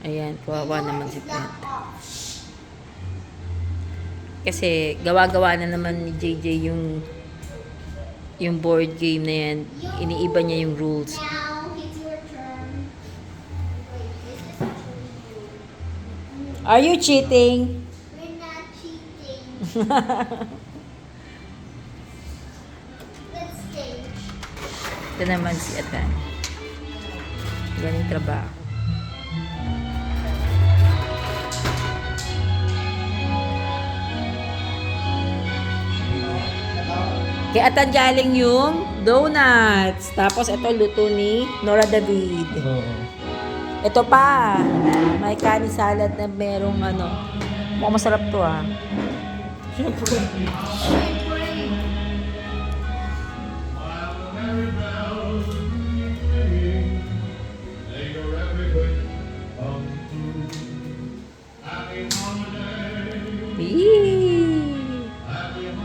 Ayan, kawawa naman si Pet. Kasi gawa-gawa na naman ni JJ yung board game na yan. Iniiba niya yung rules. Now, it's your turn. Wait, this is actually you. Are you cheating? We're not cheating. Let's stage. Ito naman si Atan. Galing trabaho. Kay Atan galing yung donuts. Tapos ito luto ni Nora David. Oo. Ito pa. May kanin salad na merong ano. Mukhang masarap to ah. Siyempre. Eee.